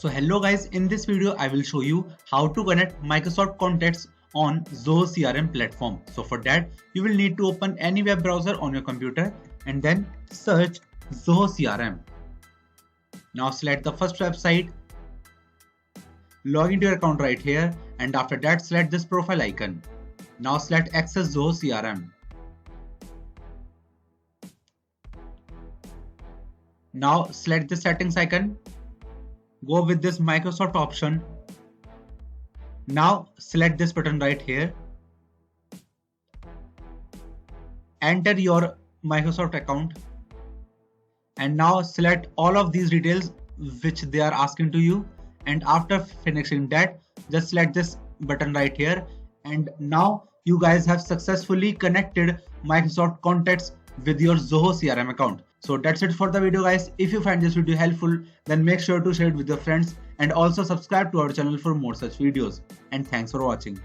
So hello guys, in this video I will show you how to connect Microsoft Contacts on Zoho CRM platform. So for that you will need to open any web browser on your computer and then search Zoho CRM. Now select the first website, log into your account right here, and after that select this profile icon. Now select Access Zoho CRM. Now select the settings icon. Go with this Microsoft option. Now select this button right here. Enter your Microsoft account and now select all of these details which they are asking to you, and after finishing that just select this button right here, and now you guys have successfully connected Microsoft Contacts with your Zoho CRM account. So that's it for the video guys. If you find this video helpful, then make sure to share it with your friends and also subscribe to our channel for more such videos. And thanks for watching.